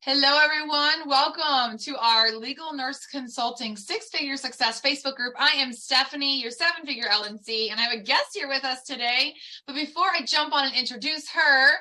Hello, everyone. Welcome to our Legal Nurse Consulting Six-Figure Success Facebook group. I am Stephanie, your seven-figure LNC, and I have a guest here with us today. But before I jump on and introduce her,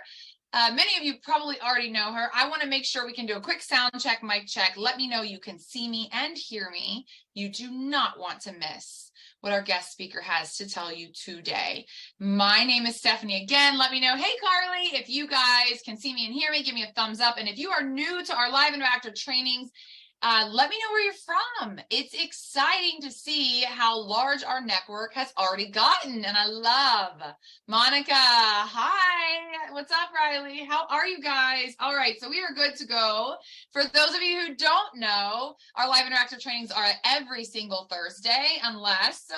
many of you probably already know her. I want to make sure we can do a quick sound check, mic check. Let me know you can see me and hear me. You do not want to miss what our guest speaker has to tell you today. My name is Stephanie again. Let me know, hey, Carly, if you guys can see me and hear me, give me a thumbs up. And if you are new to our live interactive trainings, let me know where you're from. It's exciting to see how large our network has already gotten, and I love Monica. Hi, what's up, Riley? How are you guys? All right, so we are good to go. For those of you who don't know, our live interactive trainings are every single Thursday, unless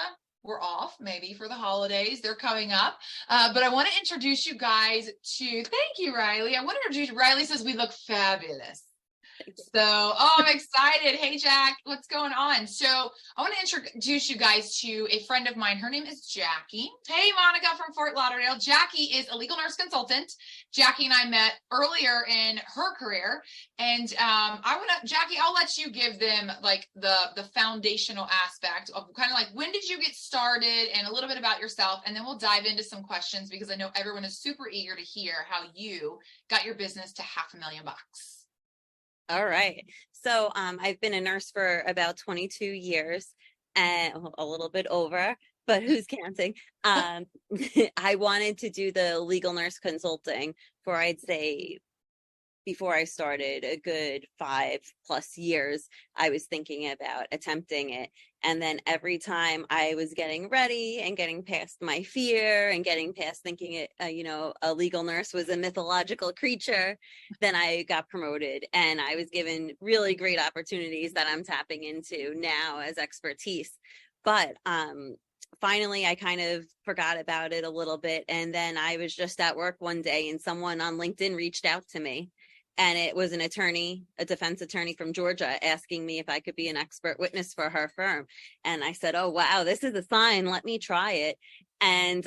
we're off, maybe for the holidays. They're coming up. But I want to introduce you guys to, thank you, Riley. I want to introduce, Riley says we look fabulous. So, I'm excited. Hey, Jack, what's going on? So I want to introduce you guys to a friend of mine. Her name is Jacqui. Hey, Monica from Fort Lauderdale. Jacqui is a legal nurse consultant. Jacqui and I met earlier in her career. And Jacqui, I'll let you give them like the foundational aspect of kind of like, when did you get started and a little bit about yourself? And then we'll dive into some questions because I know everyone is super eager to hear how you got your business to $500,000. All right. So I've been a nurse for about 22 years and a little bit over, but who's counting? I wanted to do the legal nurse consulting for, I'd say, before I started a good 5+ years. I was thinking about attempting it. And then every time I was getting ready and getting past my fear and getting past thinking a legal nurse was a mythological creature, then I got promoted and I was given really great opportunities that I'm tapping into now as expertise. But finally, I kind of forgot about it a little bit. And then I was just at work one day and someone on LinkedIn reached out to me. And it was an attorney, a defense attorney from Georgia, asking me if I could be an expert witness for her firm. And I said, oh, wow, this is a sign. Let me try it. And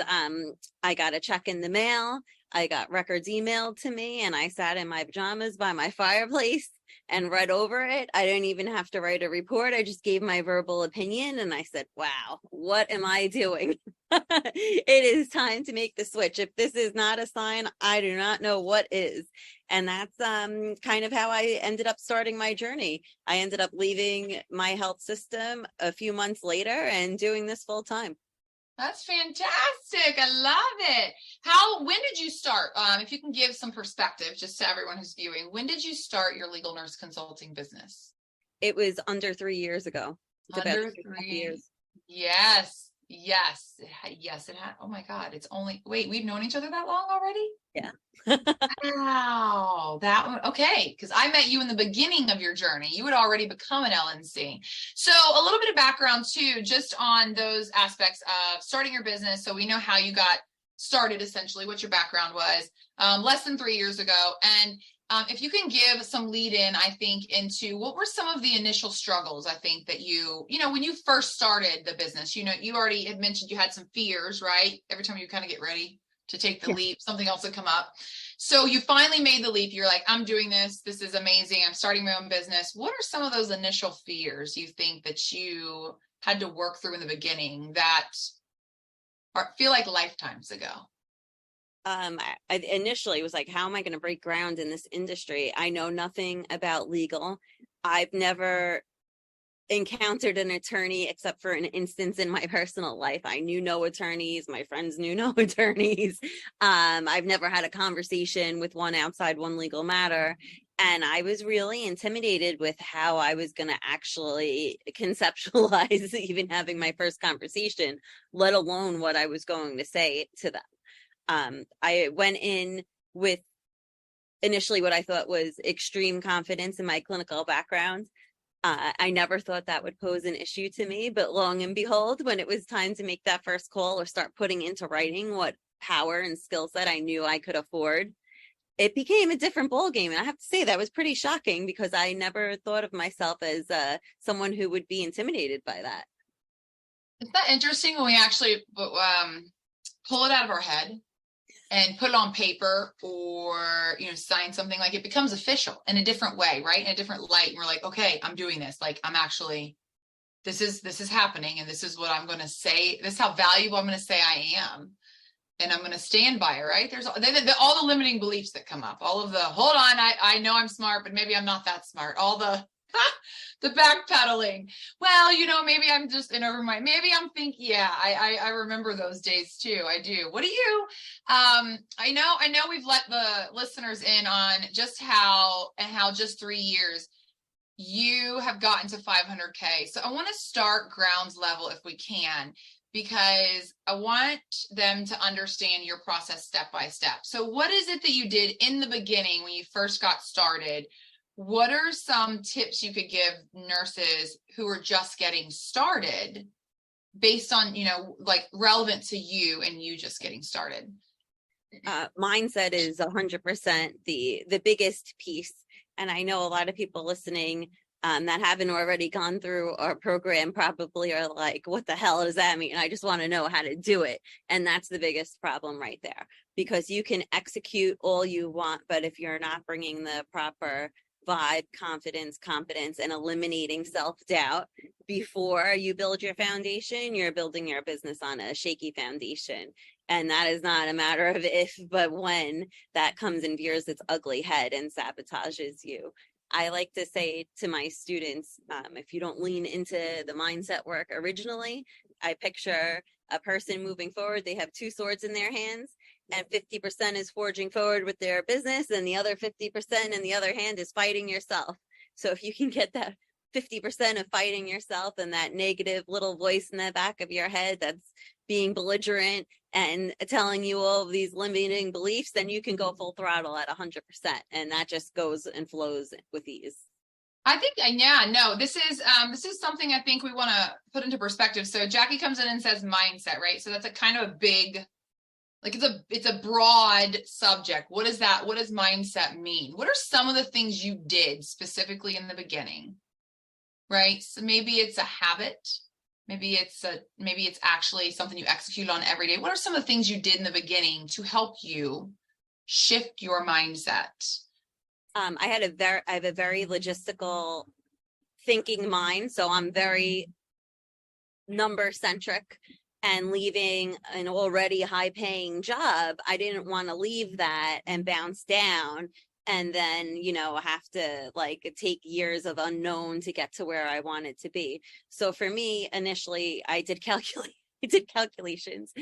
I got a check in the mail. I got records emailed to me, and I sat in my pajamas by my fireplace and read over it. I didn't even have to write a report. I just gave my verbal opinion, and I said, wow, what am I doing? It is time to make the switch. If this is not a sign, I do not know what is. And that's kind of how I ended up starting my journey. I ended up leaving my health system a few months later and doing this full time. That's fantastic. I love it. When did you start? If you can give some perspective just to everyone who's viewing, when did you start your legal nurse consulting business? It was under 3 years ago. It's under about 3 years. Yes. It had. Oh my God. Wait, we've known each other that long already? Yeah. Wow. That one. Okay. Because I met you in the beginning of your journey. You had already become an LNC. So a little bit of background too, just on those aspects of starting your business. So we know how you got started, essentially, what your background was less than 3 years ago. And if you can give some lead in, I think, into what were some of the initial struggles, I think that when you first started the business, you already had mentioned you had some fears, right? Every time you kind of get ready to take the leap, something else would come up. So you finally made the leap. You're like, I'm doing this. This is amazing. I'm starting my own business. What are some of those initial fears you think that you had to work through in the beginning that feel like lifetimes ago? I initially was like, how am I going to break ground in this industry? I know nothing about legal. I've never encountered an attorney except for an instance in my personal life. I knew no attorneys. My friends knew no attorneys. I've never had a conversation with one outside one legal matter. And I was really intimidated with how I was going to actually conceptualize even having my first conversation, let alone what I was going to say to them. I went in with initially what I thought was extreme confidence in my clinical background. I never thought that would pose an issue to me, but long and behold, when it was time to make that first call or start putting into writing what power and skill set I knew I could afford, it became a different ballgame. And I have to say that was pretty shocking because I never thought of myself as someone who would be intimidated by that. Isn't that interesting when we actually pull it out of our head and put it on paper or, sign something, like it becomes official in a different way, right? In a different light. And we're like, okay, I'm doing this. Like I'm actually, this is happening. And this is what I'm going to say. This is how valuable I'm going to say I am. And I'm going to stand by it, right? There's all the limiting beliefs that come up, all of the, hold on, I know I'm smart, but maybe I'm not that smart. All the, the backpedaling. Well, maybe I'm just in over my, maybe I'm thinking, yeah, I remember those days too. I do. What do you, I know we've let the listeners in on just how just 3 years you have gotten to 500K. So I want to start ground level if we can, because I want them to understand your process step by step. So what is it that you did in the beginning when you first got started? What are some tips you could give nurses who are just getting started based on, like relevant to you and you just getting started? Mindset is 100% the biggest piece. And I know a lot of people listening that haven't already gone through our program probably are like, what the hell does that mean? I just want to know how to do it. And that's the biggest problem right there, because you can execute all you want, but if you're not bringing the proper vibe, confidence, competence, and eliminating self-doubt before you build your foundation, you're building your business on a shaky foundation. And that is not a matter of if, but when that comes and rears its ugly head and sabotages you. I like to say to my students, if you don't lean into the mindset work originally, I picture a person moving forward. They have two swords in their hands, and 50% is forging forward with their business, and the other 50% in the other hand is fighting yourself. So if you can get that 50% of fighting yourself and that negative little voice in the back of your head that's being belligerent and telling you all of these limiting beliefs, then you can go full throttle at 100%. And that just goes and flows with ease. I think, yeah, no, this is something I think we want to put into perspective. So Jacqui comes in and says mindset, right? So that's a kind of a big, like it's a broad subject. What is that? What does mindset mean? What are some of the things you did specifically in the beginning? Right? So maybe it's a habit. Maybe it's actually something you execute on every day. What are some of the things you did in the beginning to help you shift your mindset? I have a very logistical thinking mind. So I'm very number centric, and leaving an already high paying job, I didn't want to leave that and bounce down and then, have to like take years of unknown to get to where I wanted to be. So for me, initially, I did calculations,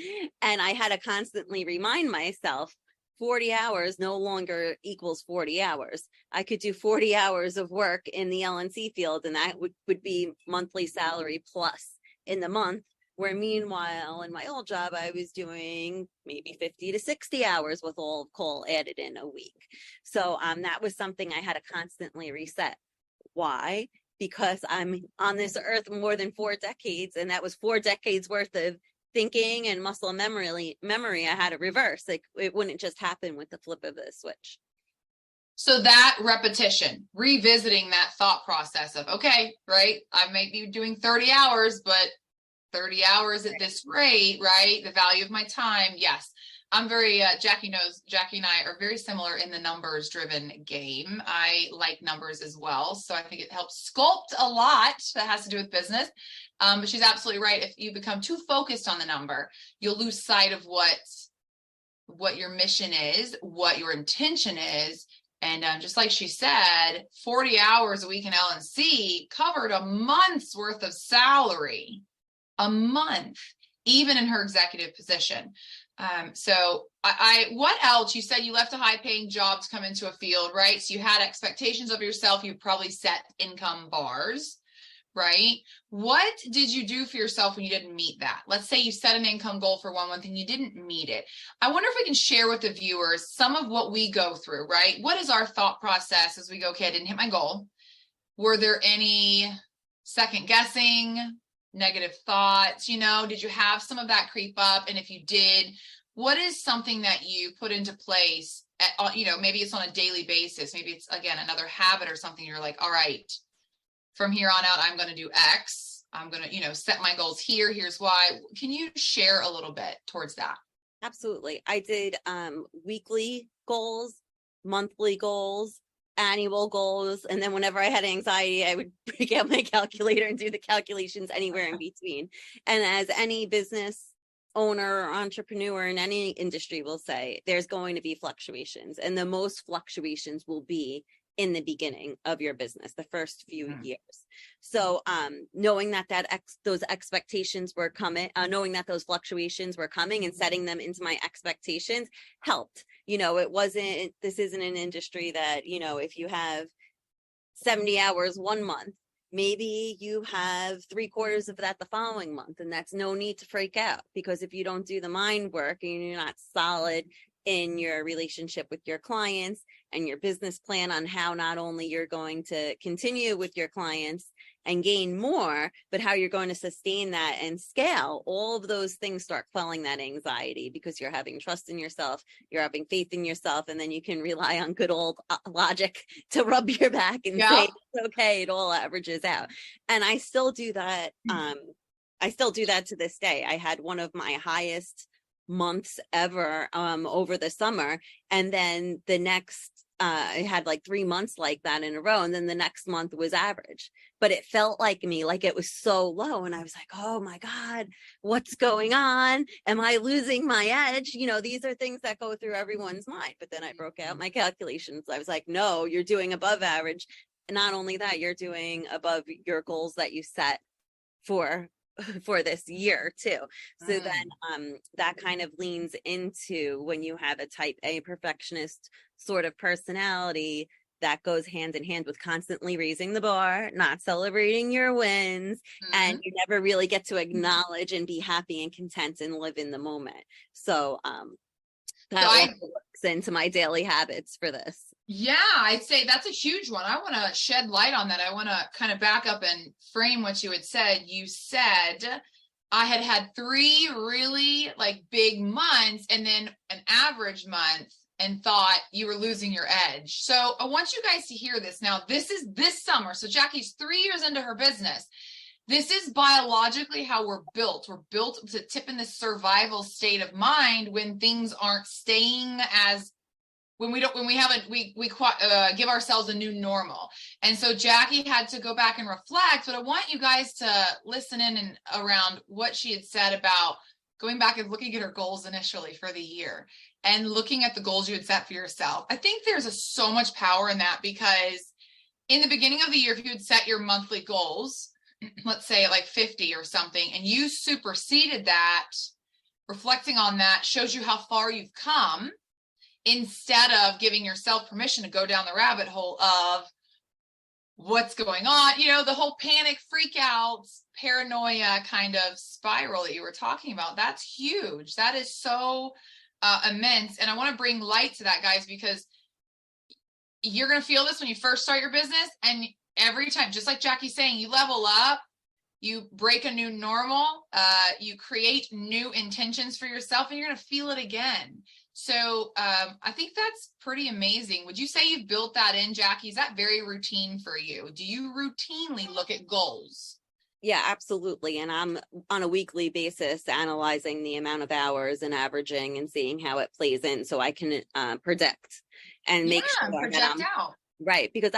and I had to constantly remind myself 40 hours no longer equals 40 hours. I could do 40 hours of work in the LNC field, and that would be monthly salary plus in the month. Where meanwhile, in my old job, I was doing maybe 50 to 60 hours with all call added in a week. So that was something I had to constantly reset. Why? Because I'm on this earth more than 4 decades, and that was 4 decades worth of thinking and muscle memory I had to reverse. Like it wouldn't just happen with the flip of the switch. So that repetition, revisiting that thought process of, okay, right, I might be doing 30 hours, but 30 hours at this rate, right? The value of my time. Yes. I'm very, Jacqui and I are very similar in the numbers driven game. I like numbers as well. So I think it helps sculpt a lot that has to do with business. But she's absolutely right. If you become too focused on the number, you'll lose sight of what your mission is, what your intention is. And just like she said, 40 hours a week in LNC covered a month's worth of salary. A month, even in her executive position. So what else? You said you left a high paying job to come into a field, right? So you had expectations of yourself. You probably set income bars, right? What did you do for yourself when you didn't meet that? Let's say you set an income goal for 1 month and you didn't meet it. I wonder if we can share with the viewers some of what we go through, right? What is our thought process as we go, okay, I didn't hit my goal. Were there any second guessing, negative thoughts, did you have some of that creep up? And if you did, what is something that you put into place at, maybe it's on a daily basis, maybe it's again another habit or something, you're like, all right, from here on out I'm going to do X, I'm going to set my goals here, here's why. Can you share a little bit towards that? Absolutely. I did weekly goals, monthly goals, annual goals, and then whenever I had anxiety, I would break out my calculator and do the calculations anywhere in between. And as any business owner or entrepreneur in any industry will say, there's going to be fluctuations, and the most fluctuations will be in the beginning of your business, the first few years. So knowing that those expectations were coming, knowing that those fluctuations were coming and setting them into my expectations helped. This isn't an industry that, if you have 70 hours one month, maybe you have 3/4 of that the following month, and that's no need to freak out, because if you don't do the mind work and you're not solid in your relationship with your clients and your business plan on how not only you're going to continue with your clients and gain more, but how you're going to sustain that and scale, all of those things start quelling that anxiety, because you're having trust in yourself, you're having faith in yourself, and then you can rely on good old logic to rub your back and say, it's okay, it all averages out. And I still do that. I still do that to this day. I had one of my highest months ever over the summer, and then the next I had like 3 months like that in a row, and then the next month was average, but it felt like it was so low, and I was like, oh my God, what's going on? Am I losing my edge? These are things that go through everyone's mind. But then I broke out my calculations. I was like, no, you're doing above average, and not only that, you're doing above your goals that you set for this year too. So then that kind of leans into, when you have a type A perfectionist sort of personality, that goes hand in hand with constantly raising the bar, not celebrating your wins, and you never really get to acknowledge and be happy and content and live in the moment. So that works into my daily habits for this. Yeah, I'd say that's a huge one. I want to shed light on that. I want to kind of back up and frame what you had said. You said I had 3 really like big months and then an average month, and thought you were losing your edge. So I want you guys to hear this. Now, this is this summer. So Jacqui's 3 years into her business. This is biologically how we're built. We're built to tip in this survival state of mind when things aren't staying as we give ourselves a new normal. And so Jacqui had to go back and reflect, but I want you guys to listen in and around what she had said about going back and looking at her goals initially for the year and looking at the goals you had set for yourself. I think there's so much power in that, because in the beginning of the year, if you had set your monthly goals, let's say at like 50 or something, and you superseded that, reflecting on that shows you how far you've come, instead of giving yourself permission to go down the rabbit hole of what's going on, the whole panic, freak out, paranoia kind of spiral that you were talking about. That's huge. That is so immense. And I want to bring light to that, guys, because you're going to feel this when you first start your business. And every time, just like Jacqui's saying, you level up, you break a new normal, you create new intentions for yourself, and you're going to feel it again. So I think that's pretty amazing. Would you say you've built that in, Jacqui? Is that very routine for you? Do you routinely look at goals? Yeah, absolutely. And I'm on a weekly basis analyzing the amount of hours and averaging and seeing how it plays in, so I can predict and make sure that I'm out. Right, because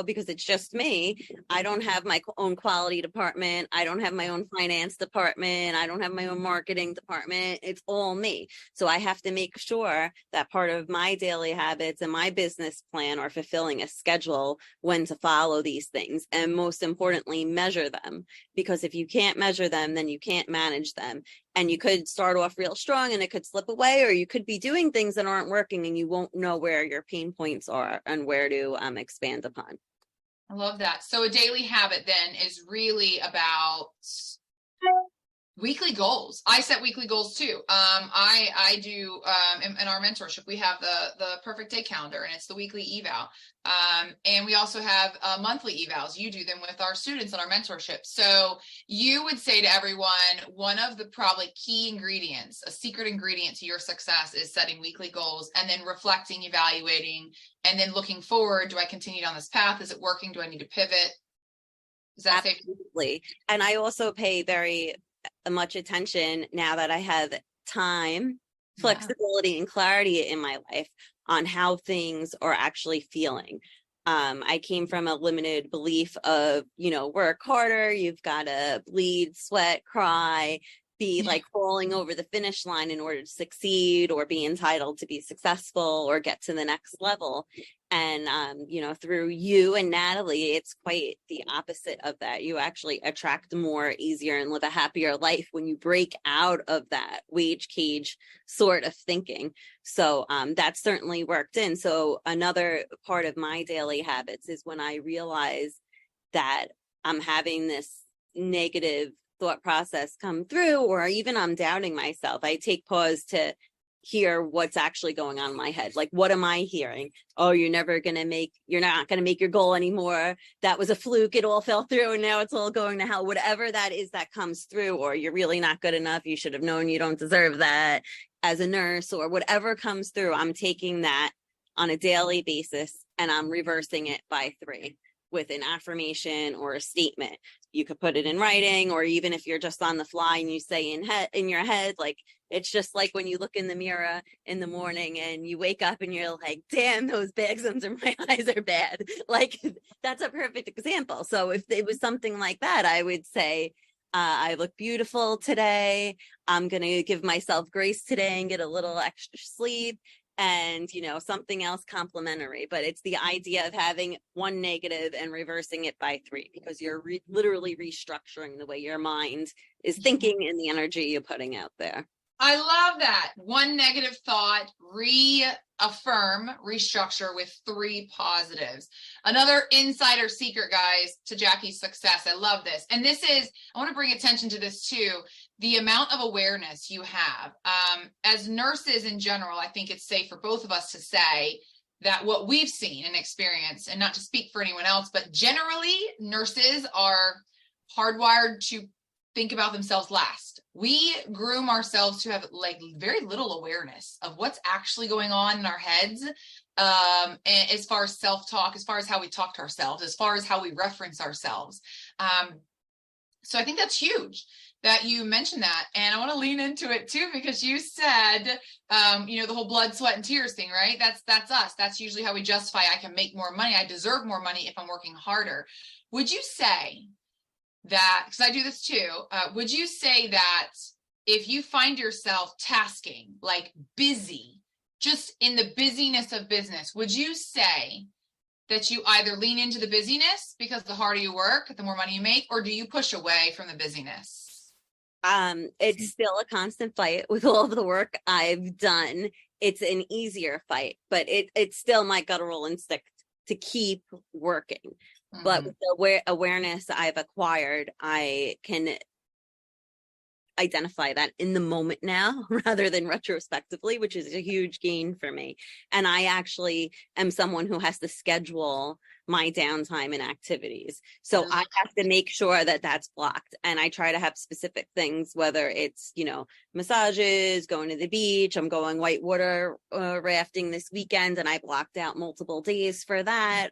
because it's just me, I don't have my own quality department, I don't have my own finance department, I don't have my own marketing department, it's all me. So I have to make sure that part of my daily habits and my business plan are fulfilling a schedule when to follow these things, and most importantly, measure them. Because if you can't measure them, then you can't manage them. And you could start off real strong and it could slip away, or you could be doing things that aren't working and you won't know where your pain points are and where to expand upon. I love that. So a daily habit then is really about weekly goals. I set weekly goals too. I do in our mentorship, we have the perfect day calendar, and it's the weekly eval. And we also have monthly evals. You do them with our students in our mentorship. So you would say to everyone, one of the probably key ingredients, a secret ingredient to your success, is setting weekly goals and then reflecting, evaluating, and then looking forward. Do I continue down this path? Is it working? Do I need to pivot? Is that safe? Absolutely. And I also pay very much attention, now that I have time Yeah. flexibility and clarity in my life on how things are actually feeling. I came from a limited belief of, work harder, you've got to bleed, sweat, cry, be like falling over the finish line in order to succeed or be entitled to be successful or get to the next level. And, through you and Natalie, it's quite the opposite of that. You actually attract more, easier, and live a happier life when you break out of that wage cage sort of thinking. So that certainly worked in. So another part of my daily habits is when I realize that I'm having this negative thought process come through, or even I'm doubting myself, I take pause to hear what's actually going on in my head. Like, what am I hearing? Oh, you're not going to make your goal anymore. That was a fluke. It all fell through and now it's all going to hell. Whatever that is that comes through, or you're really not good enough. You should have known you don't deserve that as a nurse, or whatever comes through. I'm taking that on a daily basis and I'm reversing it by 3 with an affirmation or a statement. You could put it in writing, or even if you're just on the fly and you say in your head, like, it's just like when you look in the mirror in the morning and you wake up and you're like, damn, those bags under my eyes are bad. Like, that's a perfect example. So if it was something like that, I would say, I look beautiful today. I'm going to give myself grace today and get a little extra sleep. And, something else complimentary. But it's the idea of having one negative and reversing it by 3, because you're literally restructuring the way your mind is thinking and the energy you're putting out there. I love that. One negative thought, reaffirm, restructure with 3 positives. Another insider secret, guys, to Jacqui's success. I love this. And this is, I want to bring attention to this too, the amount of awareness you have. As nurses in general, I think it's safe for both of us to say that what we've seen and experienced, and not to speak for anyone else, but generally nurses are hardwired to think about themselves last. We groom ourselves to have like very little awareness of what's actually going on in our heads, and as far as self-talk, as far as how we talk to ourselves, as far as how we reference ourselves. So I think that's huge that you mentioned that. And I want to lean into it too, because you said, the whole blood, sweat, and tears thing, right? That's us. That's usually how we justify, I can make more money. I deserve more money if I'm working harder. Would you say that, because I do this too, would you say that if you find yourself tasking, like busy, just in the busyness of business, would you say that you either lean into the busyness because the harder you work, the more money you make, or do you push away from the busyness? It's still a constant fight with all the work I've done. It's an easier fight, but it's still my guttural instinct to keep working. But with the awareness I've acquired, I can identify that in the moment now rather than retrospectively, which is a huge gain for me. And I actually am someone who has to schedule my downtime and activities. So I have to make sure that that's blocked. And I try to have specific things, whether it's, massages, going to the beach. I'm going whitewater rafting this weekend, and I blocked out multiple days for that.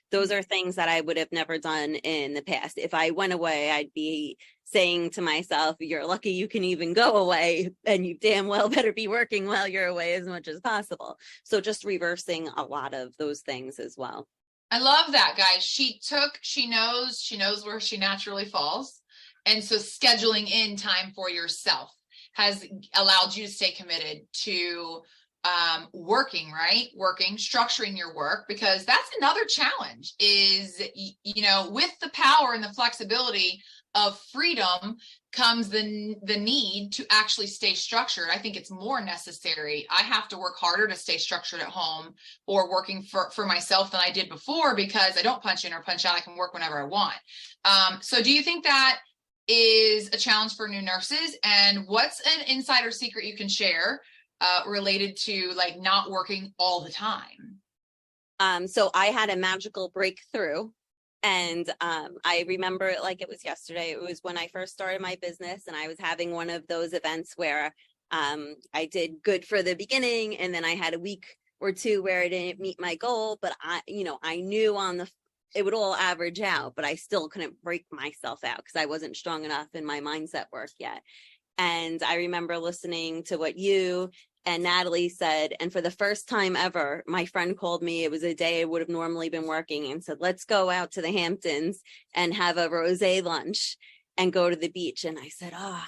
Those are things that I would have never done in the past. If I went away, I'd be saying to myself, you're lucky you can even go away, and you damn well better be working while you're away as much as possible. So just reversing a lot of those things as well. I love that, guys. She knows where she naturally falls. And so scheduling in time for yourself has allowed you to stay committed to working, structuring your work, because that's another challenge is, with the power and the flexibility of freedom comes the need to actually stay structured. I think it's more necessary. I have to work harder to stay structured at home or working for myself than I did before, because I don't punch in or punch out. I can work whenever I want. So do you think that is a challenge for new nurses? And what's an insider secret you can share related to like not working all the time? So I had a magical breakthrough. And I remember it like it was yesterday. It was when I first started my business, and I was having one of those events where I did good for the beginning, and then I had a week or two where I didn't meet my goal. But I knew it would all average out, but I still couldn't break myself out because I wasn't strong enough in my mindset work yet. And I remember listening to what you and Natalie said. And for the first time ever, my friend called me. It was a day I would have normally been working and said, let's go out to the Hamptons and have a rosé lunch and go to the beach. And I said, I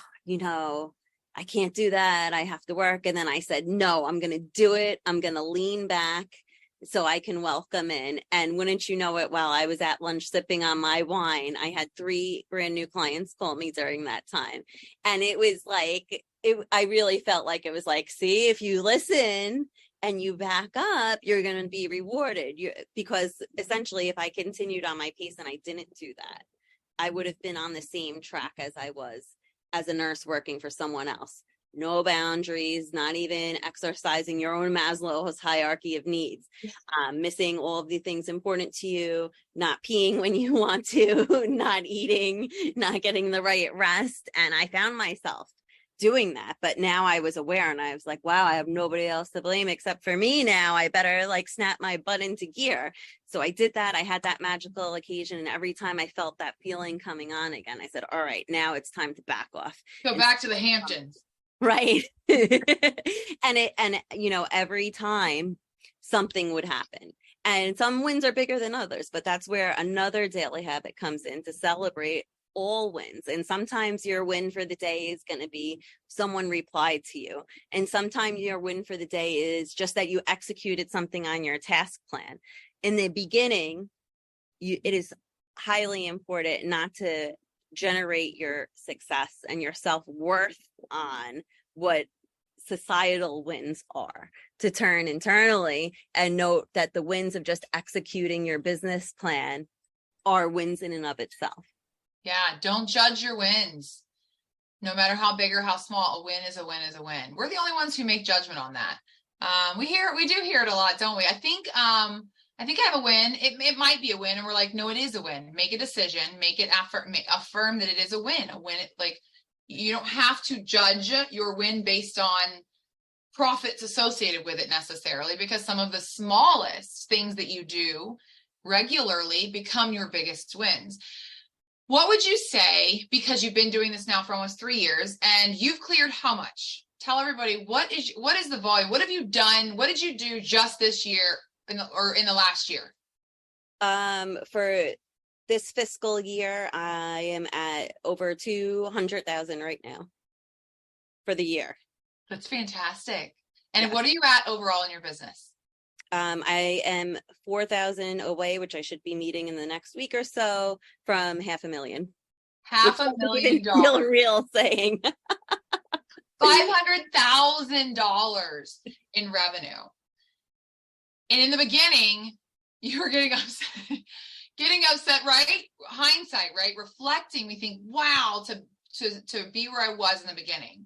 can't do that. I have to work. And then I said, no, I'm going to do it. I'm going to lean back so I can welcome in. And wouldn't you know it, while I was at lunch sipping on my wine, I had 3 brand new clients call me during that time. And it was like, I really felt like it was like, see, if you listen and you back up, you're going to be rewarded. Because essentially, if I continued on my pace and I didn't do that, I would have been on the same track as I was as a nurse working for someone else. No boundaries, not even exercising your own Maslow's hierarchy of needs, missing all of the things important to you, not peeing when you want to, not eating, not getting the right rest. And I found myself doing that. But now I was aware and I was like, wow, I have nobody else to blame except for me now. I better like snap my butt into gear. So I did that. I had that magical occasion. And every time I felt that feeling coming on again, I said, all right, now it's time to back off. Go back to the Hamptons. Right. and every time something would happen. And some wins are bigger than others, but that's where another daily habit comes in, to celebrate all wins. And sometimes your win for the day is going to be someone replied to you. And sometimes your win for the day is just that you executed something on your task plan. In the beginning, it is highly important not to generate your success and your self-worth on what societal wins are, to turn internally and note that the wins of just executing your business plan are wins in and of itself. Yeah, don't judge your wins. No matter how big or how small, a win is a win is a win. We're the only ones who make judgment on that. We do hear it a lot, don't we? I think I have a win. It might be a win, and we're like, no, it is a win. Make a decision, make it affirm that it is a win. A win, like, you don't have to judge your win based on profits associated with it necessarily, because some of the smallest things that you do regularly become your biggest wins. What would you say, because you've been doing this now for almost 3 years and you've cleared how much? Tell everybody, what is the volume? What have you done? What did you do just this year in the last year? For this fiscal year, I am at over 200,000 right now for the year. That's fantastic. And what are you at overall in your business? I am 4,000 away, which I should be meeting in the next week or so, from $500,000. $500,000. Real saying. $500,000 in revenue. And in the beginning, you were getting upset, right? Hindsight, right? Reflecting, we think, wow, to be where I was in the beginning.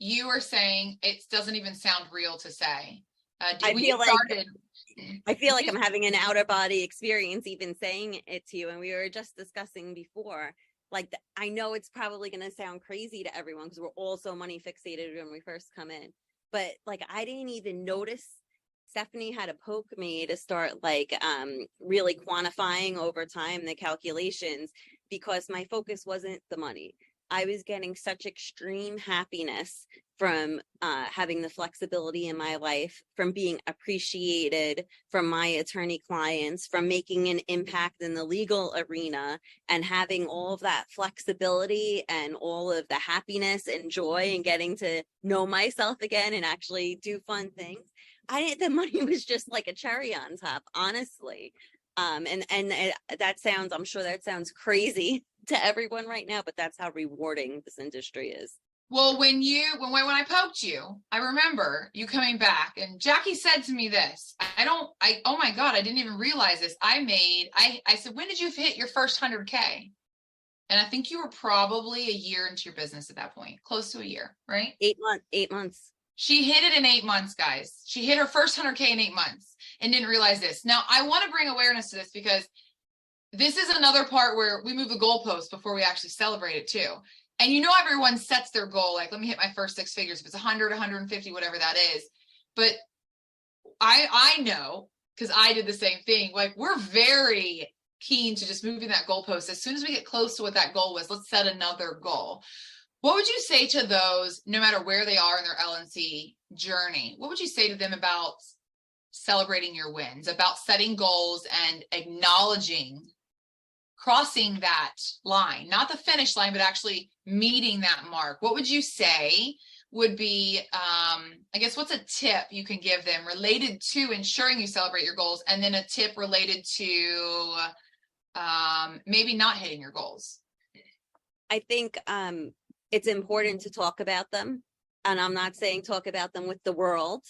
You were saying it doesn't even sound real to say. I feel like I'm having an outer body experience even saying it to you. And we were just discussing before, like, I know it's probably going to sound crazy to everyone because we're all so money fixated when we first come in. But like, I didn't even notice Stephanie had to poke me to start really quantifying over time the calculations, because my focus wasn't the money. I was getting such extreme happiness from having the flexibility in my life, from being appreciated from my attorney clients, from making an impact in the legal arena, and having all of that flexibility and all of the happiness and joy and getting to know myself again and actually do fun things. The money was just like a cherry on top, honestly. That sounds, I'm sure that sounds crazy to everyone right now, but that's how rewarding this industry is. Well, when I poked you, I remember you coming back, and Jacqui said to me this, oh my God, I didn't even realize this. I said, when did you hit your first 100K? And I think you were probably a year into your business at that point, close to a year, right? 8 months. She hit it in 8 months, guys. She hit her first 100K in 8 months and didn't realize this. Now, I want to bring awareness to this, because this is another part where we move the goalpost before we actually celebrate it too. And everyone sets their goal, like, let me hit my first 6 figures. If it's 100, 150, whatever that is. But I know, because I did the same thing, like, we're very keen to just moving that goalpost. As soon as we get close to what that goal was, let's set another goal. What would you say to those, no matter where they are in their LNC journey? What would you say to them about celebrating your wins, about setting goals and acknowledging crossing that line, not the finish line, but actually meeting that mark? What would you say would be, I guess, what's a tip you can give them related to ensuring you celebrate your goals, and then a tip related to maybe not hitting your goals? I think it's important to talk about them. And I'm not saying talk about them with the world,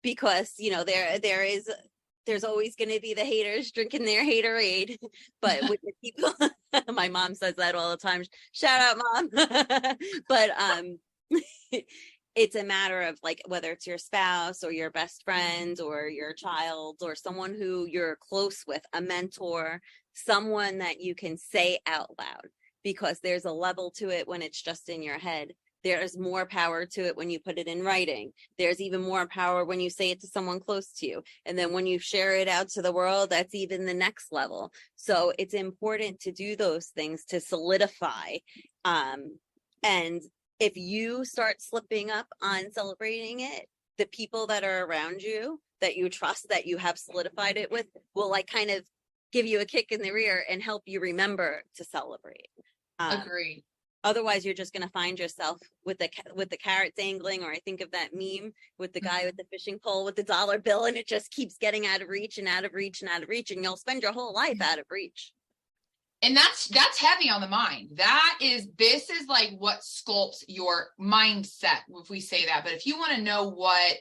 because, you know, there's always going to be the haters drinking their haterade. But with the people, my mom says that all the time. Shout out, Mom. But it's a matter of, like, whether it's your spouse or your best friend or your child or someone who you're close with, a mentor, someone that you can say out loud, because there's a level to it when it's just in your head. There's more power to it when you put it in writing. There's even more power when you say it to someone close to you. And then when you share it out to the world, that's even the next level. So it's important to do those things to solidify. And if you start slipping up on celebrating it, the people that are around you that you trust, that you have solidified it with, will, like, kind of give you a kick in the rear and help you remember to celebrate. Agreed. Otherwise, you're just going to find yourself with the carrot dangling, or I think of that meme with the guy with the fishing pole with the dollar bill, and it just keeps getting out of reach and out of reach and out of reach, and you'll spend your whole life out of reach. And that's heavy on the mind. This is like what sculpts your mindset, if we say that. But if you want to know what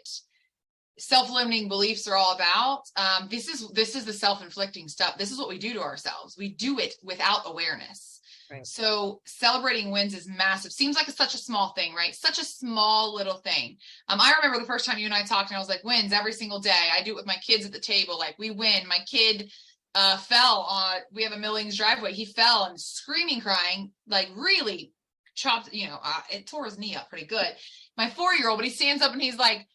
self-limiting beliefs are all about, this is the self-inflicting stuff. This is what we do to ourselves. We do it without awareness. Right. So celebrating wins is massive. Seems like it's such a small thing, right? Such a small little thing. I remember the first time you and I talked, and I was like, wins every single day. I do it with my kids at the table. Like, we win. My kid fell on, we have a Millings driveway. He fell and screaming, crying, like really chopped, it tore his knee up pretty good. My 4-year-old, but he stands up and he's like,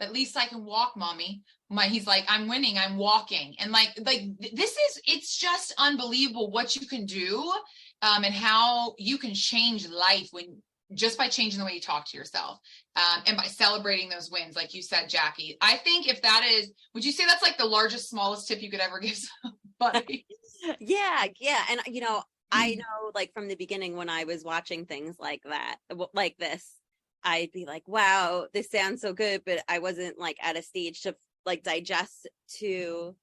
at least I can walk, Mommy. He's like, I'm winning, I'm walking. And like it's just unbelievable what you can do, and how you can change life just by changing the way you talk to yourself, and by celebrating those wins, like you said, Jacqui. I think if that is, would you say that's like the largest, smallest tip you could ever give somebody? Yeah. And, I know, like, from the beginning, when I was watching things like that, like this, I'd be like, wow, this sounds so good, but I wasn't, like, at a stage to, like, digest to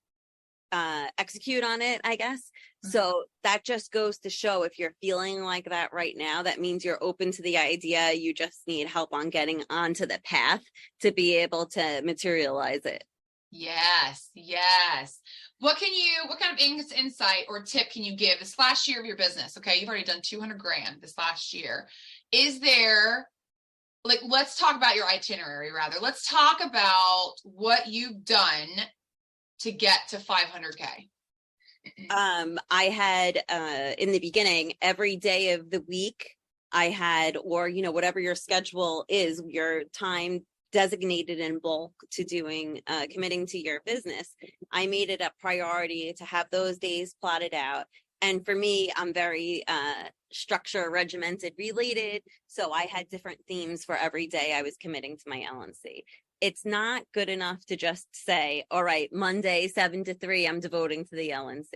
execute on it, I guess. Mm-hmm. So that just goes to show, if you're feeling like that right now, that means you're open to the idea. You just need help on getting onto the path to be able to materialize it. Yes. What kind of insight or tip can you give this last year of your business? Okay, you've already done 200 grand this last year. Is there, like, let's talk about your itinerary, rather. Let's talk about what you've done to get to 500K. I had, in the beginning, every day of the week I had, or, whatever your schedule is, your time designated in bulk to doing, committing to your business, I made it a priority to have those days plotted out. And for me, I'm very structure regimented related. So I had different themes for every day I was committing to my LNC. It's not good enough to just say, all right, Monday, 7 to 3, I'm devoting to the LNC.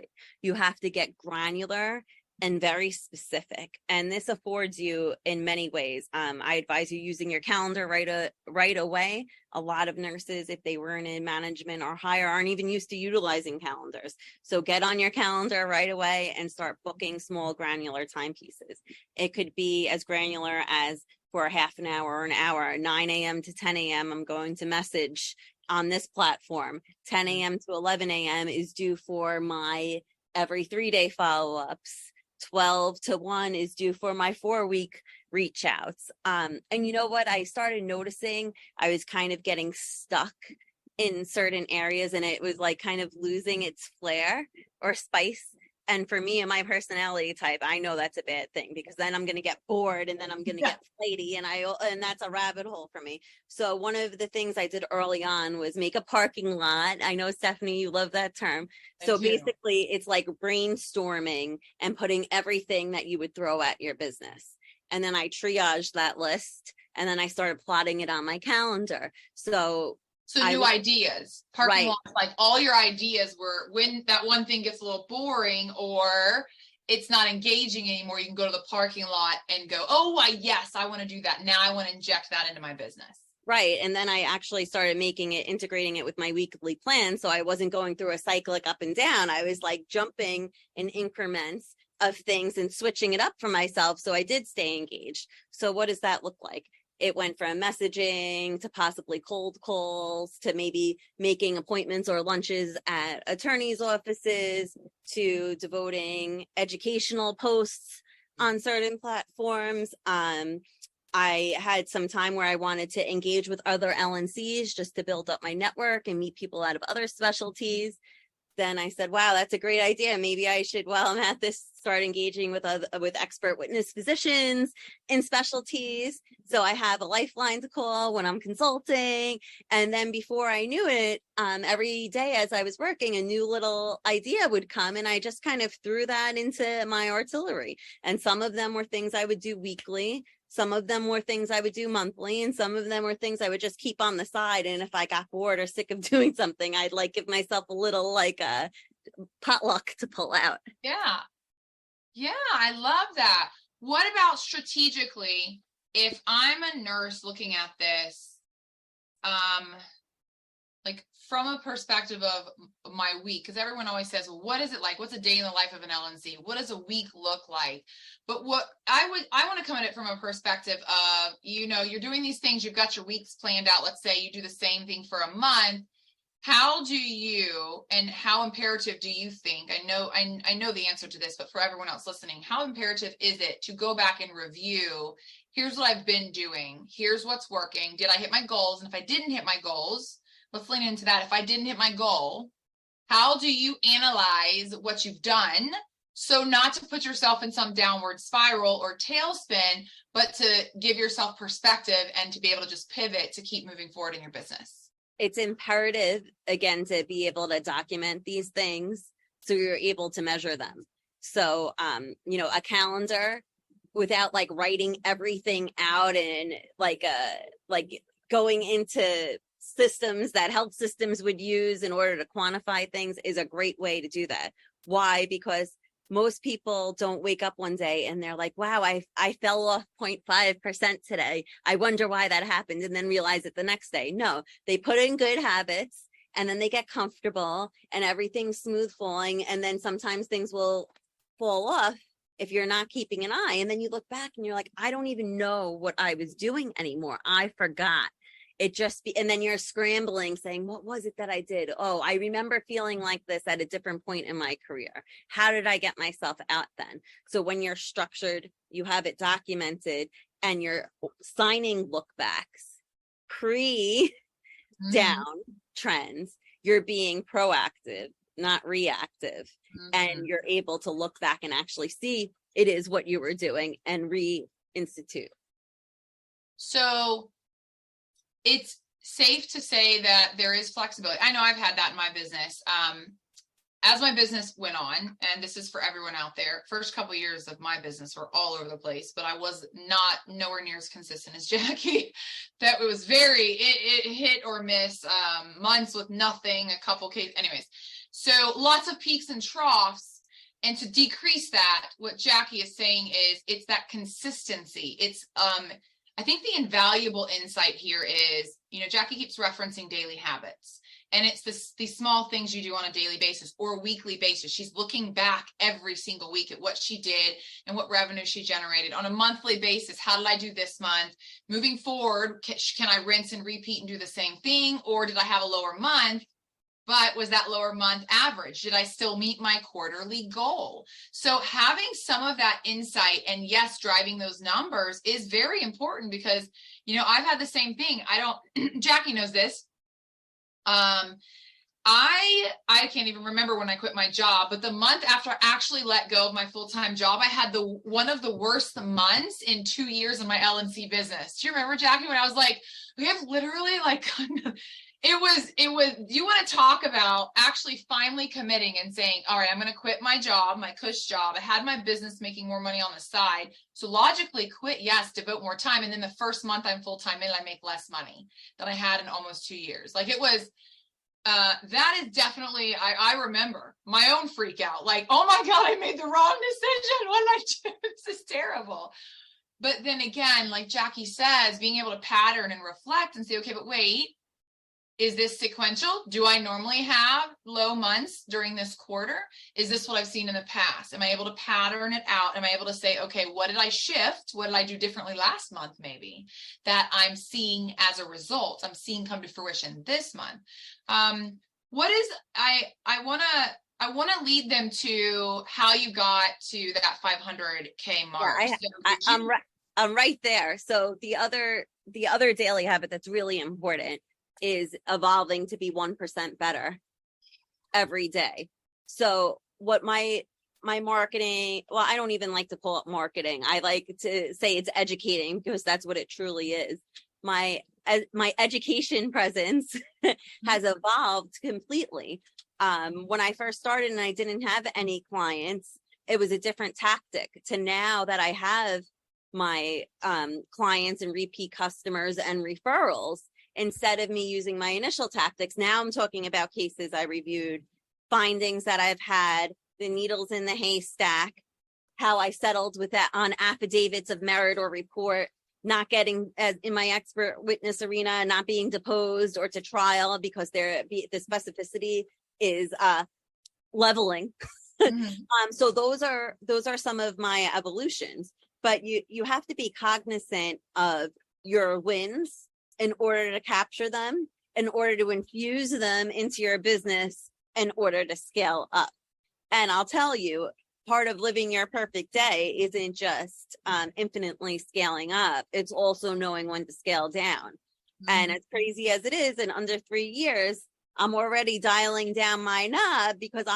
You have to get granular and very specific. And this affords you in many ways. I advise you using your calendar right away. A lot of nurses, if they weren't in management or higher, aren't even used to utilizing calendars. So get on your calendar right away and start booking small granular timepieces. It could be as granular as, for a half an hour or an hour, 9 a.m. to 10 a.m., I'm going to message on this platform. 10 a.m. to 11 a.m. is due for my every 3-day follow-ups. 12 to 1 is due for my 4-week reach outs. And you know what? I started noticing I was kind of getting stuck in certain areas, and it was like kind of losing its flair or spice. And for me and my personality type, I know that's a bad thing, because then I'm going to get bored, and then I'm going to get flighty, and that's a rabbit hole for me. So one of the things I did early on was make a parking lot. I know, Stephanie, you love that term. So basically it's like brainstorming and putting everything that you would throw at your business. and then I triaged that list, and then I started plotting it on my calendar. So new ideas, parking right. lots, like all your ideas were when that one thing gets a little boring or it's not engaging anymore, you can go to the parking lot and go, oh, yes, I want to do that. Now I want to inject that into my business. Right. And then I actually started integrating it with my weekly plan. So I wasn't going through a cyclic up and down. I was like jumping in increments of things and switching it up for myself. So I did stay engaged. So what does that look like? It went from messaging to possibly cold calls to maybe making appointments or lunches at attorneys' offices to devoting educational posts on certain platforms. I had some time where I wanted to engage with other LNCs just to build up my network and meet people out of other specialties. Then I said, wow, that's a great idea. Maybe I should, while I'm at this, start engaging with expert witness physicians in specialties. So I have a lifeline to call when I'm consulting. And then before I knew it, every day as I was working, a new little idea would come, and I just kind of threw that into my artillery. And some of them were things I would do weekly. Some of them were things I would do monthly, and some of them were things I would just keep on the side. And if I got bored or sick of doing something, I'd like give myself a little like a potluck to pull out. Yeah. Yeah, I love that. What about strategically, if I'm a nurse looking at this, like from a perspective of my week, because everyone always says, well, what is it like? What's a day in the life of an LNC? What does a week look like? But what I want to come at it from a perspective of, you're doing these things, you've got your weeks planned out. Let's say you do the same thing for a month. How do you, and how imperative do you think, I know the answer to this, but for everyone else listening, how imperative is it to go back and review, here's what I've been doing, here's what's working, did I hit my goals? And if I didn't hit my goals, let's lean into that. If I didn't hit my goal, how do you analyze what you've done? So not to put yourself in some downward spiral or tailspin, but to give yourself perspective and to be able to just pivot to keep moving forward in your business. It's imperative, again, to be able to document these things so you're able to measure them. So, a calendar without like writing everything out and like going into systems that health systems would use in order to quantify things is a great way to do that. Why? Because most people don't wake up one day and they're like, wow, I fell off 0.5% today. I wonder why that happened, and then realize it the next day. No, they put in good habits and then they get comfortable and everything's smooth flowing. And then sometimes things will fall off if you're not keeping an eye. And then you look back and you're like, I don't even know what I was doing anymore. I forgot. And then you're scrambling saying, what was it that I did? Oh, I remember feeling like this at a different point in my career. How did I get myself out then? So when you're structured, you have it documented, and you're signing look backs, down trends, you're being proactive, not reactive. And you're able to look back and actually see it is what you were doing and reinstitute. So it's safe to say that there is flexibility. I know I've had that in my business. As my business went on, and this is for everyone out there, first couple of years of my business were all over the place, but I was nowhere near as consistent as Jacqui. That it was it hit or miss, months with nothing, a couple cases. Anyways, so lots of peaks and troughs. And to decrease that, what Jacqui is saying is it's that consistency. It's I think the invaluable insight here is, Jacqui keeps referencing daily habits, and it's these small things you do on a daily basis or weekly basis. She's looking back every single week at what she did and what revenue she generated on a monthly basis. How did I do this month? Moving forward, can I rinse and repeat and do the same thing? Or did I have a lower month? But was that lower month average? Did I still meet my quarterly goal? So having some of that insight and yes, driving those numbers is very important because, I've had the same thing. Jacqui knows this. I can't even remember when I quit my job, but the month after I actually let go of my full-time job, I had one of the worst months in 2 years of my LNC business. Do you remember, Jacqui, when I was like, we have literally You want to talk about actually finally committing and saying, all right, I'm going to quit my job, my cush job. I had my business making more money on the side. So logically quit, yes, devote more time. And then the first month I'm full-time in, I make less money than I had in almost 2 years. Like it was, that is definitely, I remember my own freak out. Like, oh my God, I made the wrong decision. What did I do? This is terrible. But then again, like Jacqui says, being able to pattern and reflect and say, okay, but wait, is this sequential? Do I normally have low months during this quarter? Is this what I've seen in the past? Am I able to pattern it out? Am I able to say, okay, what did I shift? What did I do differently last month maybe that I'm seeing as a result? I'm seeing come to fruition this month. What is, I want to lead them to how you got to that 500K mark. Yeah, I'm right there. So the other daily habit that's really important is evolving to be 1% better every day. So what my marketing, well, I don't even like to call it marketing. I like to say it's educating because that's what it truly is. My education presence has evolved completely. When I first started and I didn't have any clients, it was a different tactic to now that I have my clients and repeat customers and referrals. Instead of me using my initial tactics, now I'm talking about cases I reviewed, findings that I've had, the needles in the haystack, how I settled with that on affidavits of merit or report, not getting, as in my expert witness arena, not being deposed or to trial because the specificity is leveling. Mm-hmm. So those are some of my evolutions, but you have to be cognizant of your wins in order to capture them, in order to infuse them into your business, in order to scale up. And I'll tell you, part of living your perfect day isn't just infinitely scaling up. It's also knowing when to scale down. Mm-hmm. And as crazy as it is, in under 3 years, I'm already dialing down my knob because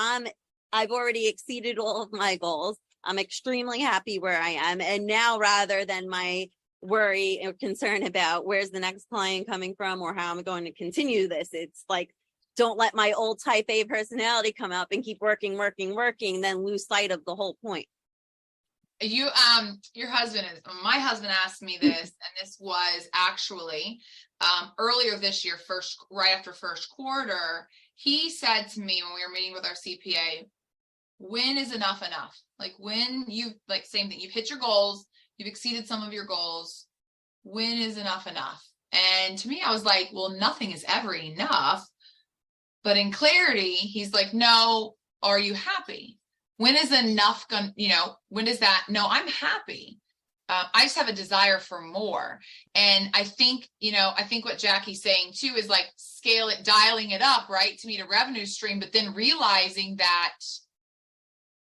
I've already exceeded all of my goals. I'm extremely happy where I am. And now, rather than my worry or concern about where's the next client coming from or how I'm going to continue this, it's like, don't let my old type A personality come up and keep working, then lose sight of the whole point. Your husband my husband asked me this, and this was actually earlier this year, right after first quarter. He said to me when we were meeting with our CPA, when is enough? Like when same thing, you've hit your goals, you've exceeded some of your goals. When is enough? And to me, I was like, well, nothing is ever enough. But in clarity, he's like, no, are you happy? When is enough when is that? No, I'm happy. I just have a desire for more. And I think what Jacqui's saying too is like scale it, dialing it up, right, to meet a revenue stream, but then realizing that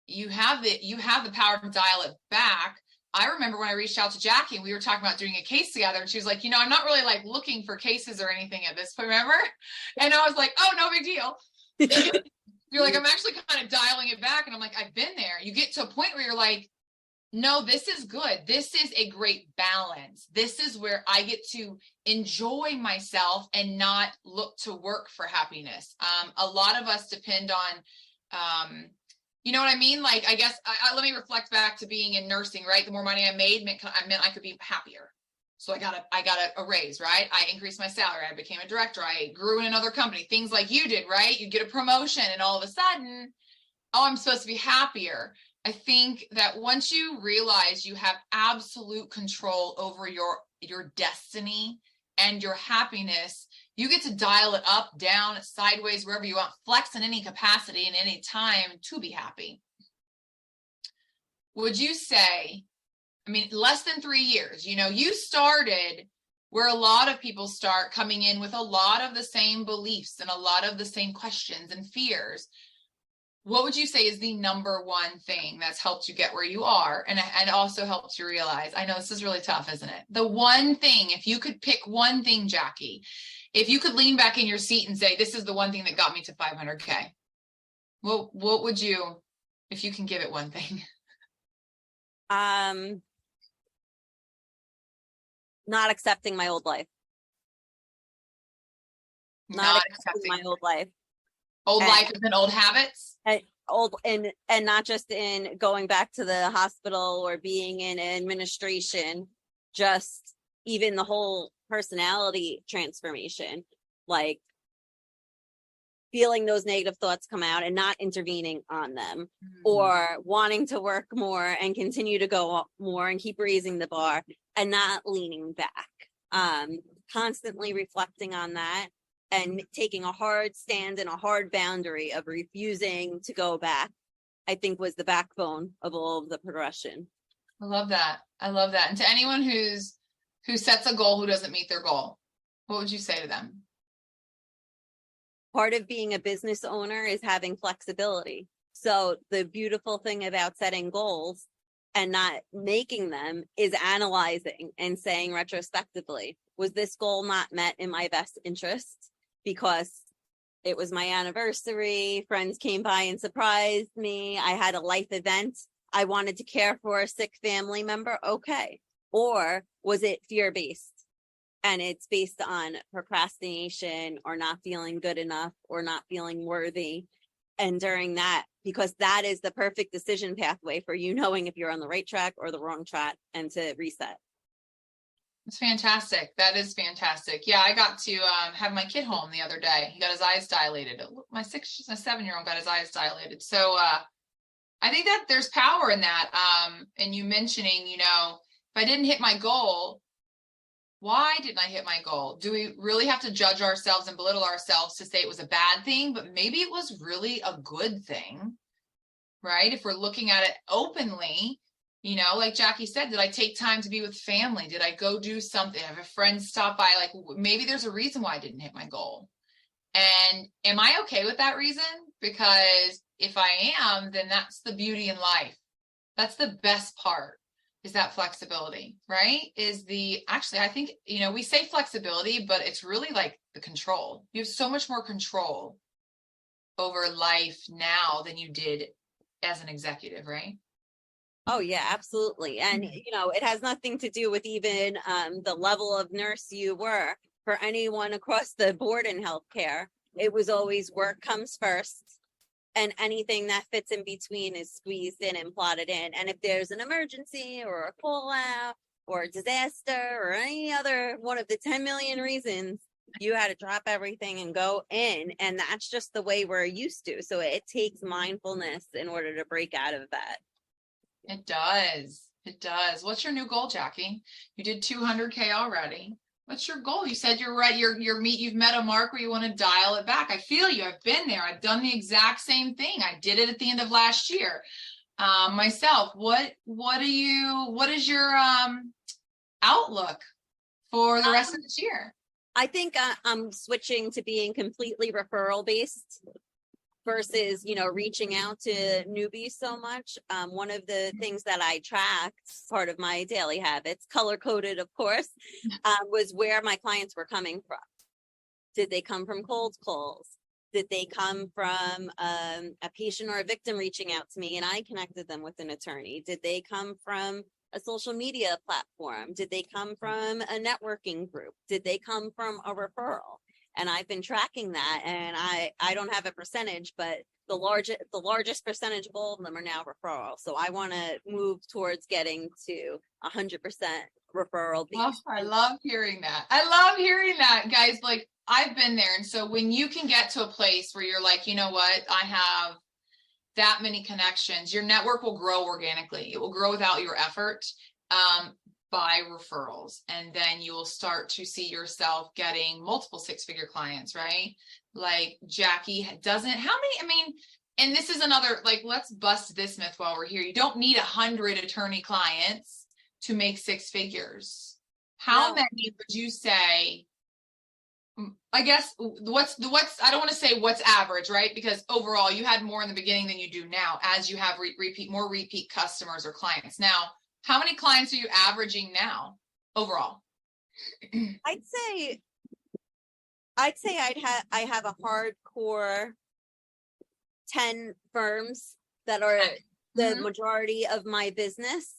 you have the power to dial it back. I remember when I reached out to Jacqui and we were talking about doing a case together, and she was like, I'm not really like looking for cases or anything at this point, remember? And I was like, oh, no big deal. You're like, I'm actually kind of dialing it back. And I'm like, I've been there. You get to a point where you're like, no, this is good. This is a great balance. This is where I get to enjoy myself and not look to work for happiness. A lot of us depend on, you know what I mean? Like, I guess let me reflect back to being in nursing, right? The more money I made meant I could be happier. So I got a raise, right? I increased my salary. I became a director. I grew in another company, things like you did, right? You get a promotion and all of a sudden, oh, I'm supposed to be happier. I think that once you realize you have absolute control over your destiny and your happiness, you get to dial it up, down, sideways, wherever you want, flex in any capacity and any time to be happy. Would you say, less than 3 years, you started where a lot of people start, coming in with a lot of the same beliefs and a lot of the same questions and fears. What would you say is the number one thing that's helped you get where you are and also helped you realize, I know this is really tough, isn't it? The one thing, if you could pick one thing, Jacqui, if you could lean back in your seat and say, this is the one thing that got me to 500K, what would you, if you can give it one thing? Not accepting my old life. not Not accepting accepting my old life. old And- life and old habits. And not just in going back to the hospital or being in administration, just even the whole personality transformation, like feeling those negative thoughts come out and not intervening on them, or wanting to work more and continue to go more and keep raising the bar and not leaning back. Constantly reflecting on that and taking a hard stand and a hard boundary of refusing to go back, I think was the backbone of all of the progression. I love that. I love that. And to anyone who sets a goal who doesn't meet their goal, what would you say to them? Part of being a business owner is having flexibility. So the beautiful thing about setting goals and not making them is analyzing and saying retrospectively, was this goal not met in my best interest? Because it was my anniversary, friends came by and surprised me, I had a life event, I wanted to care for a sick family member, okay. Or was it fear-based? And it's based on procrastination or not feeling good enough or not feeling worthy. And during that, because that is the perfect decision pathway for you knowing if you're on the right track or the wrong track and to reset. It's fantastic. That is fantastic. Yeah, I got to have my kid home the other day. He got his eyes dilated. My 7-year-old got his eyes dilated. So I think that there's power in that. And you mentioning, if I didn't hit my goal, why didn't I hit my goal? Do we really have to judge ourselves and belittle ourselves to say it was a bad thing, but maybe it was really a good thing, right? If we're looking at it openly, like Jacqui said, did I take time to be with family? Did I go do something? Have a friend stop by? Like maybe there's a reason why I didn't hit my goal. And am I okay with that reason? Because if I am, then that's the beauty in life. That's the best part. Is that flexibility, right? I think, we say flexibility, but it's really like the control. You have so much more control over life now than you did as an executive, right? Oh yeah, absolutely. And, it has nothing to do with even the level of nurse you were. For anyone across the board in healthcare, it was always work comes first. And anything that fits in between is squeezed in and plotted in. And if there's an emergency or a call out or a disaster or any other one of the 10 million reasons, you had to drop everything and go in. And that's just the way we're used to. So it takes mindfulness in order to break out of that. It does. It does. What's your new goal, Jacqui? You did 200K already. What's your goal? You said you're right. You've met a mark where you want to dial it back. I feel you. I've been there. I've done the exact same thing. I did it at the end of last year. Myself, what is your outlook for the rest of this year? I think I'm switching to being completely referral based versus, reaching out to newbies so much. One of the things that I tracked, part of my daily habits, color coded, of course, was where my clients were coming from. Did they come from cold calls? Did they come from a patient or a victim reaching out to me and I connected them with an attorney? Did they come from a social media platform? Did they come from a networking group? Did they come from a referral? And I've been tracking that, and I don't have a percentage, but the largest percentage of all of them are now referral. So I want to move towards getting to 100% referral. I love hearing that. I love hearing that, guys. Like I've been there. And so when you can get to a place where you're like, you know what, I have that many connections, your network will grow organically. It will grow without your effort. By referrals, and then you will start to see yourself getting multiple 6-figure clients, right? Like Jacqui doesn't, and this is another, like, let's bust this myth while we're here. You don't need 100 attorney clients to make 6 figures. How many would you say? I guess what's I don't want to say what's average, right? Because overall you had more in the beginning than you do now as you have more repeat customers or clients. Now, how many clients are you averaging now overall? I'd say I have a hardcore 10 firms that are the majority of my business,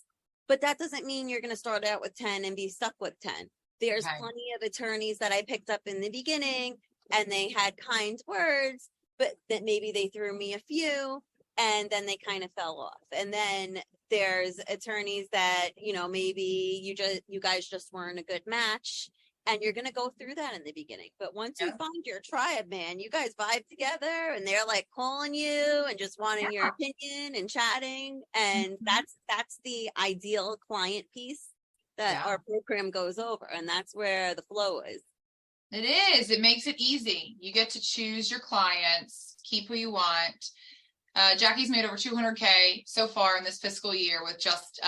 but that doesn't mean you're going to start out with 10 and be stuck with 10. There's plenty of attorneys that I picked up in the beginning and they had kind words, but that maybe they threw me a few and then they kind of fell off. And then there's attorneys that, maybe you guys just weren't a good match, and you're going to go through that in the beginning. But once you find your tribe, man, you guys vibe together and they're like calling you and just wanting your opinion and chatting. And that's the ideal client piece that our program goes over. And that's where the flow is. It is. It makes it easy. You get to choose your clients, keep who you want. Jacqui's made over 200K so far in this fiscal year with just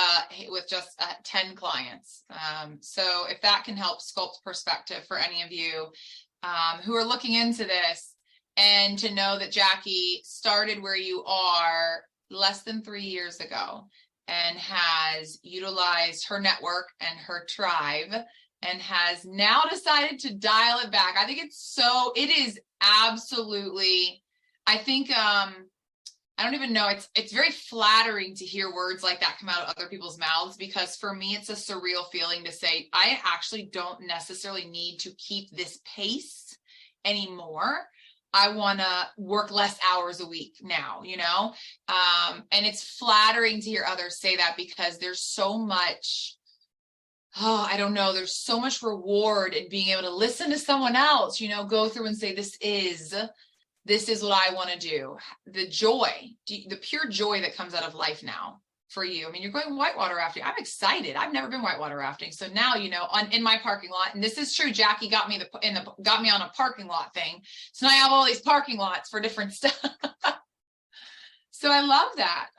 10 clients. So if that can help sculpt perspective for any of you who are looking into this, and to know that Jacqui started where you are less than 3 years ago and has utilized her network and her tribe and has now decided to dial it back. I think it is absolutely, I think, I don't even know. It's very flattering to hear words like that come out of other people's mouths, because for me, it's a surreal feeling to say, I actually don't necessarily need to keep this pace anymore. I want to work less hours a week now, and it's flattering to hear others say that, because there's so much, I don't know, there's so much reward in being able to listen to someone else, go through and say, this is what I want to do. The joy, the pure joy that comes out of life now for you. I mean, you're going whitewater rafting. I'm excited. I've never been whitewater rafting. So now, in my parking lot, and this is true, Jacqui got me got me on a parking lot thing. So now I have all these parking lots for different stuff. So I love that.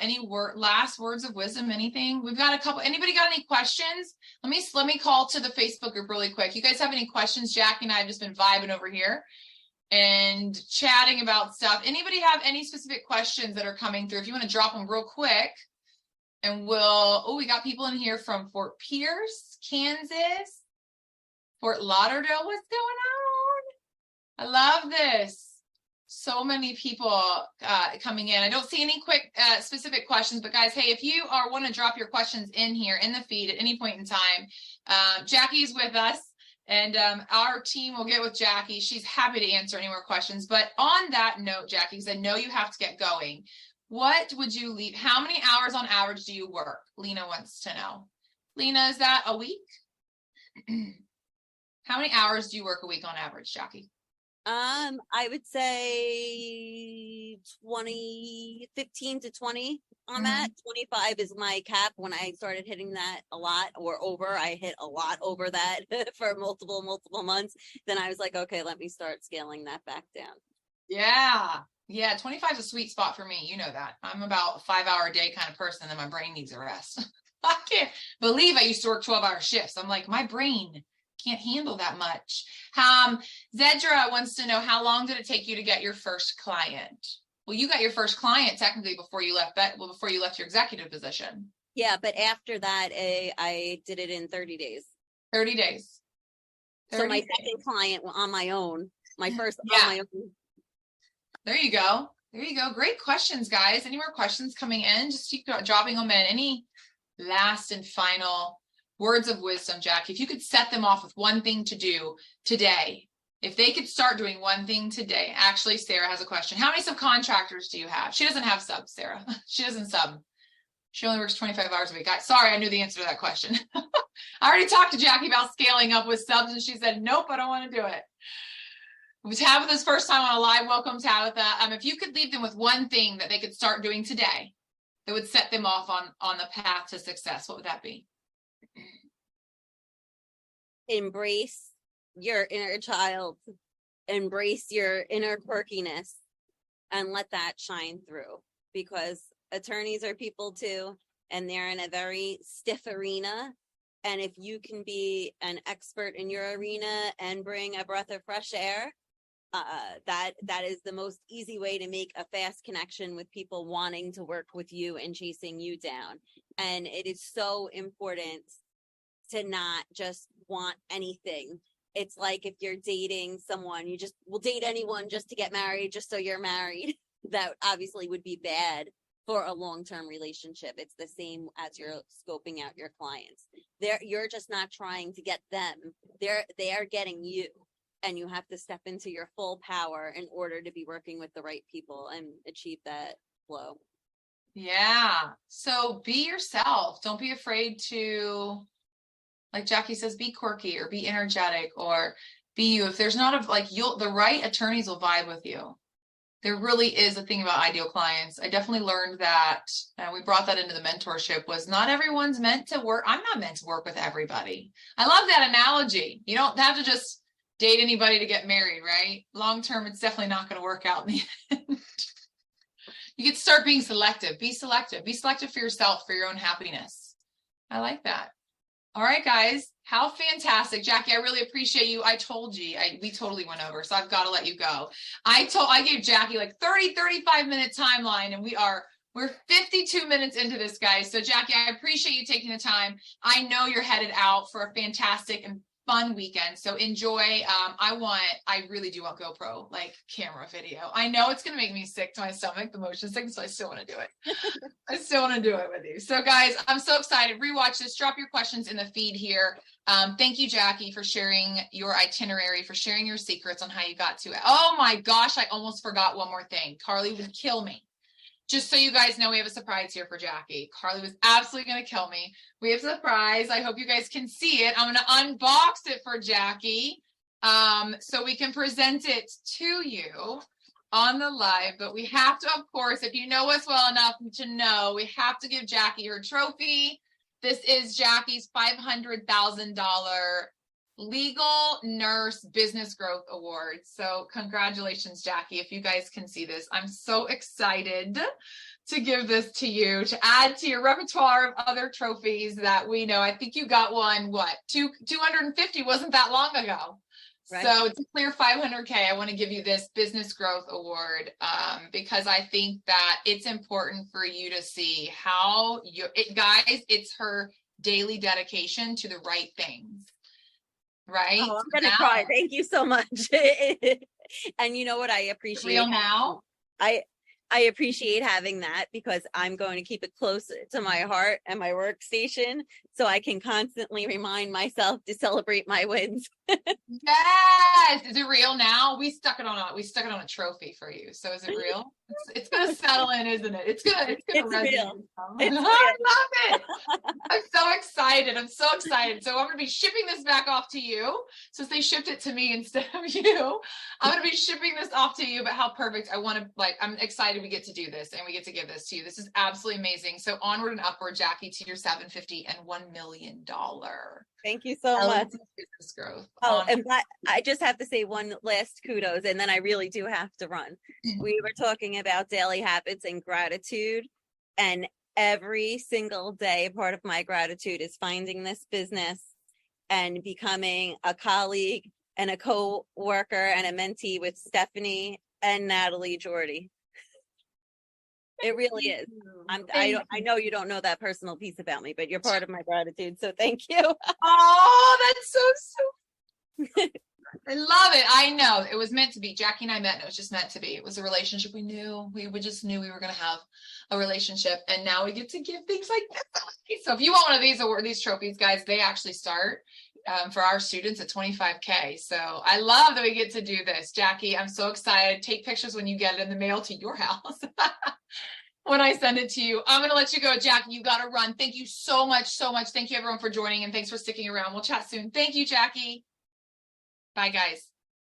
Any last words of wisdom, anything? We've got a couple. Anybody got any questions? Let me call to the Facebook group really quick. You guys have any questions? Jacqui and I have just been vibing over here and chatting about stuff. Anybody have any specific questions that are coming through? If you want to drop them real quick, and we got people in here from Fort Pierce, Kansas, Fort Lauderdale. What's going on? I love this. So many people coming in. I don't see any quick specific questions, but guys, hey, if you want to drop your questions in here in the feed at any point in time, Jacqui's with us. And our team will get with Jacqui. She's happy to answer any more questions. But on that note, Jacqui, because I know you have to get going, what would you leave? How many hours on average do you work? Lena wants to know. Lena, is that a week? How many hours do you work a week on average, Jacqui? I would say 15 to 20 on that. 25 is my cap. When I started hitting that a lot or over, I hit a lot over that for multiple months. Then I was like, okay, let me start scaling that back down. Yeah. 25 is a sweet spot for me. You know that. I'm about a 5-hour a day kind of person, and my brain needs a rest. I can't believe I used to work 12-hour shifts. I'm like, my brain can't handle that much. Zedra wants to know, how long did it take you to get your first client? Well, you got your first client technically before you left your executive position. Yeah, but after that, I did it in 30 days. 30 days. So my second client on my own, my first on my own. There you go. Great questions, guys. Any more questions coming in? Just keep dropping them in. Any last and final words of wisdom, Jacqui? If you could set them off with one thing to do today, if they could start doing one thing today. Actually, Sarah has a question. How many subcontractors do you have? She doesn't have subs, Sarah. She doesn't sub. She only works 25 hours a week. Sorry, I knew the answer to that question. I already talked to Jacqui about scaling up with subs, and she said, nope, I don't want to do it. It was Tabitha's first time on a live. Welcome, Tabitha. If you could leave them with one thing that they could start doing today that would set them off on the path to success, what would that be? Embrace your inner child, embrace your inner quirkiness, and let that shine through, because attorneys are people too, and they're in a very stiff arena. And if you can be an expert in your arena and bring a breath of fresh air, that is the most easy way to make a fast connection with people wanting to work with you and chasing you down. And it is so important to not just want anything. It's like if you're dating someone, you just will date anyone just to get married, just so you're married. That obviously would be bad for a long-term relationship. It's the same as you're scoping out your clients. You're just not trying to get them. They are getting you. and you have to step into your full power in order to be working with the right people and achieve that flow. Yeah. So be yourself. Don't be afraid to, like Jacqui says, be quirky or be energetic or be you. If there's not the right attorneys will vibe with you. There really is a thing about ideal clients. I definitely learned that, and we brought that into the mentorship, was not everyone's meant to work. I'm not meant to work with everybody. I love that analogy. You don't have to just date anybody to get married, right? Long term, it's definitely not going to work out in the end. You get to start being selective. Be selective. Be selective for yourself, for your own happiness. I like that. All right, guys. How fantastic. Jacqui, I really appreciate you. I told you, we totally went over, so I've got to let you go. I gave Jacqui like 35 minute timeline, and we're 52 minutes into this, guys. So Jacqui, I appreciate you taking the time. I know you're headed out for a fantastic and fun weekend, so enjoy. I really do want GoPro, like camera video. I know it's going to make me sick to my stomach, the motion sickness, so I still want to do it. I still want to do it with you. So guys, I'm so excited. Rewatch this. Drop your questions in the feed here. Thank you, Jacqui, for sharing your itinerary, for sharing your secrets on how you got to it. Oh my gosh, I almost forgot one more thing. Carly would kill me. Just so you guys know, we have a surprise here for Jacqui. Carly was absolutely going to kill me. We have a surprise. I hope you guys can see it. I'm going to unbox it for Jacqui so we can present it to you on the live. But we have to, of course, if you know us well enough to know, we have to give Jacqui her trophy. This is Jacqui's $500,000 Legal Nurse Business Growth Award. So congratulations, Jacqui. If you guys can see this, I'm so excited to give this to you, to add to your repertoire of other trophies that we know. I think you got one, 250 wasn't that long ago. Right. So to clear 500K, I want to give you this Business Growth Award because I think that it's important for you to see how guys, it's her daily dedication to the right things. Right. Oh, I'm gonna cry. Thank you so much. And you know what I appreciate? Real now. I appreciate having that because I'm going to keep it close to my heart and my workstation so I can constantly remind myself to celebrate my wins. Yes. Is it real now? We stuck it on a trophy for you. So is it real? It's gonna settle in, isn't it? It's gonna real. I love it. I'm so excited. So I'm gonna be shipping this back off to you since they shipped it to me instead of you. I'm gonna be shipping this off to you, but how perfect. I'm excited we get to do this and we get to give this to you. This is absolutely amazing. So onward and upward, Jacqui, to your 750 and $1 million. Thank you so much. Business growth. Oh, and I just have to say one last kudos, and then I really do have to run. We were talking about daily habits and gratitude, and every single day, part of my gratitude is finding this business and becoming a colleague and a co-worker and a mentee with Stephanie and Natalie Jordy. It really is. I know you don't know that personal piece about me, but you're part of my gratitude. So thank you. Oh, that's so sweet. I love it. I know it was meant to be. Jacqui and I met, and it was just meant to be. It was a relationship we knew. We just knew we were going to have a relationship, and now we get to give things like this. So if you want one of these trophies, guys, they actually start for our students at 25K. So I love that we get to do this. Jacqui, I'm so excited. Take pictures when you get it in the mail to your house. When I send it to you. I'm going to let you go, Jacqui. You got to run. Thank you so much, so much. Thank you, everyone, for joining, and thanks for sticking around. We'll chat soon. Thank you, Jacqui. Bye, guys.